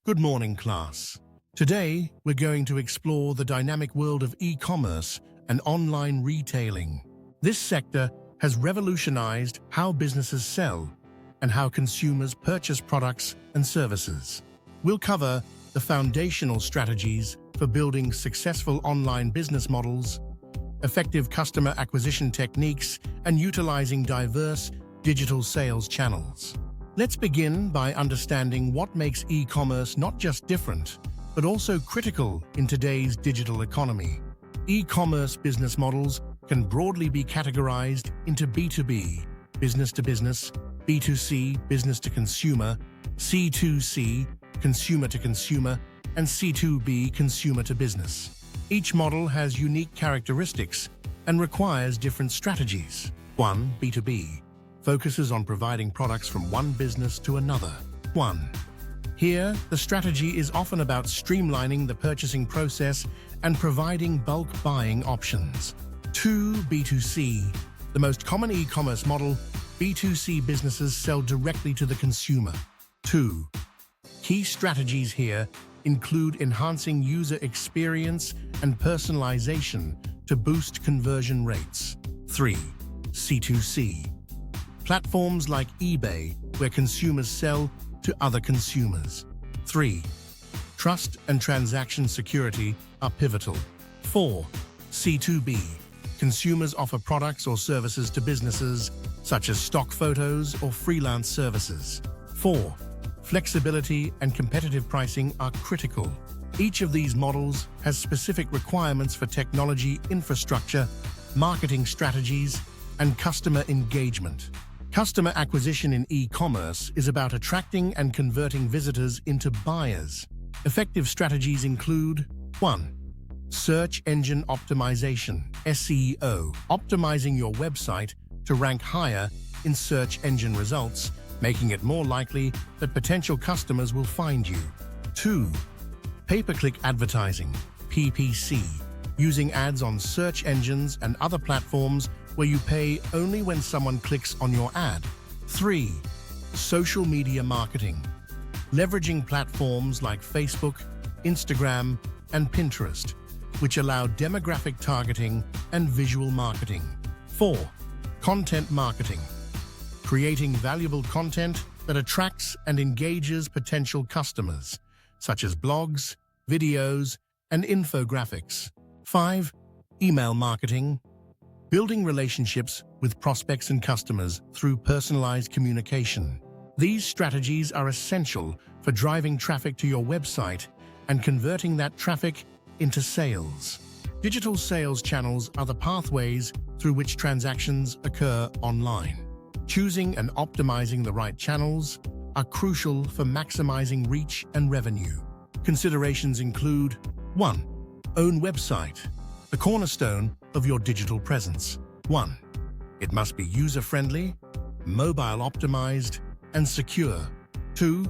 Good morning, class. Today, we're going to explore the dynamic world of e-commerce and online retailing. This sector has revolutionized how businesses sell and how consumers purchase products and services. We'll cover the foundational strategies for building successful online business models, effective customer acquisition techniques, and utilizing diverse digital sales channels. Let's begin by understanding what makes e-commerce not just different, but also critical in today's digital economy. E-commerce business models can broadly be categorized into B2B, business to business, B2C, business to consumer, C2C, consumer to consumer, and C2B, consumer to business. Each model has unique characteristics and requires different strategies. 1. B2B focuses on providing products from one business to another. Here, the strategy is often about streamlining the purchasing process and providing bulk buying options. 2. B2C, the most common e-commerce model, B2C businesses sell directly to the consumer. 2. Key strategies here include enhancing user experience and personalization to boost conversion rates. 3. C2C, platforms like eBay, where consumers sell to other consumers. 3. Trust and transaction security are pivotal. 4. C2B, consumers offer products or services to businesses, such as stock photos or freelance services. 4. Flexibility and competitive pricing are critical. Each of these models has specific requirements for technology infrastructure, marketing strategies, and customer engagement. Customer acquisition in e-commerce is about attracting and converting visitors into buyers. Effective strategies include 1. Search engine optimization, SEO, optimizing your website to rank higher in search engine results, making it more likely that potential customers will find you. 2. Pay-per-click advertising, PPC, using ads on search engines and other platforms where you pay only when someone clicks on your ad. 3. Social media marketing, leveraging platforms like Facebook, Instagram, and Pinterest, which allow demographic targeting and visual marketing. 4. Content marketing, creating valuable content that attracts and engages potential customers, such as blogs, videos, and infographics. 5. Email marketing, building relationships with prospects and customers through personalized communication. These strategies are essential for driving traffic to your website and converting that traffic into sales. Digital sales channels are the pathways through which transactions occur online. Choosing and optimizing the right channels are crucial for maximizing reach and revenue. Considerations include 1. Own website, the cornerstone of your digital presence. 1. It must be user-friendly, mobile-optimized, and secure. 2.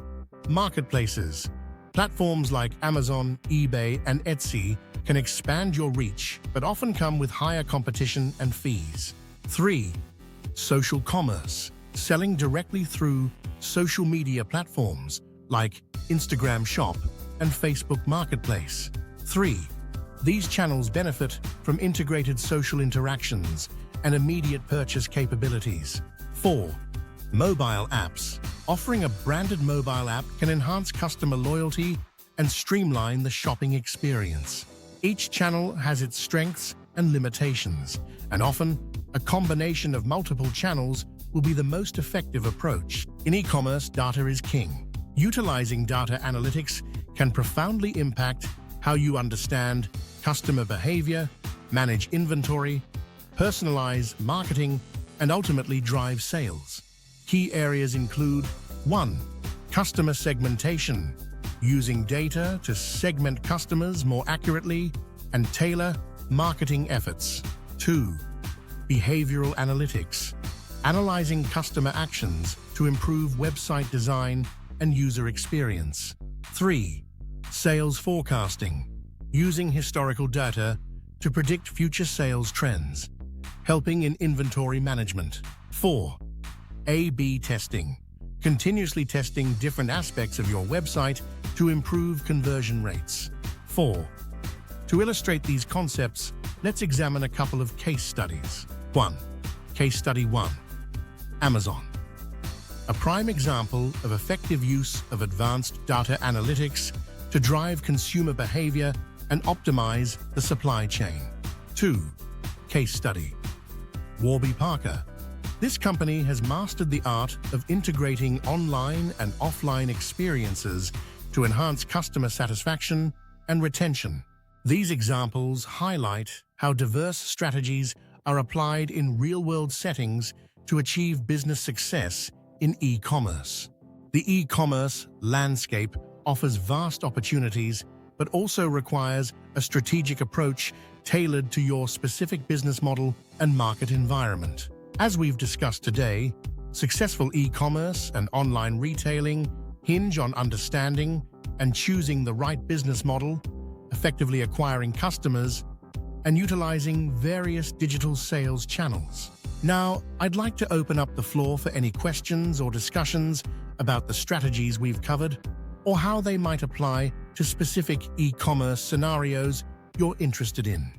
Marketplaces. Platforms like Amazon, eBay, and Etsy can expand your reach, but often come with higher competition and fees. 3. Social commerce. Selling directly through social media platforms like Instagram Shop and Facebook Marketplace. 3. These channels benefit from integrated social interactions and immediate purchase capabilities. 4. Mobile apps. Offering a branded mobile app can enhance customer loyalty and streamline the shopping experience. Each channel has its strengths and limitations, and often a combination of multiple channels will be the most effective approach. In e-commerce, data is king. Utilizing data analytics can profoundly impact how you understand customer behavior, manage inventory, personalize marketing, and ultimately drive sales. Key areas include 1. Customer segmentation, using data to segment customers more accurately and tailor marketing efforts. 2. Behavioral analytics, analyzing customer actions to improve website design and user experience. 3. Sales forecasting, using historical data to predict future sales trends, helping in inventory management. 4. A/B testing, continuously testing different aspects of your website to improve conversion rates. 4. To illustrate these concepts, let's examine a couple of case studies. 1. Case Study 1. Amazon. A prime example of effective use of advanced data analytics to drive consumer behavior and optimize the supply chain. 2. Case Study. Warby Parker. This company has mastered the art of integrating online and offline experiences to enhance customer satisfaction and retention. These examples highlight how diverse strategies are applied in real-world settings to achieve business success in e-commerce. The e-commerce landscape offers vast opportunities, but also requires a strategic approach tailored to your specific business model and market environment. As we've discussed today, successful e-commerce and online retailing hinge on understanding and choosing the right business model, effectively acquiring customers, and utilizing various digital sales channels. Now, I'd like to open up the floor for any questions or discussions about the strategies we've covered, or how they might apply to specific e-commerce scenarios you're interested in.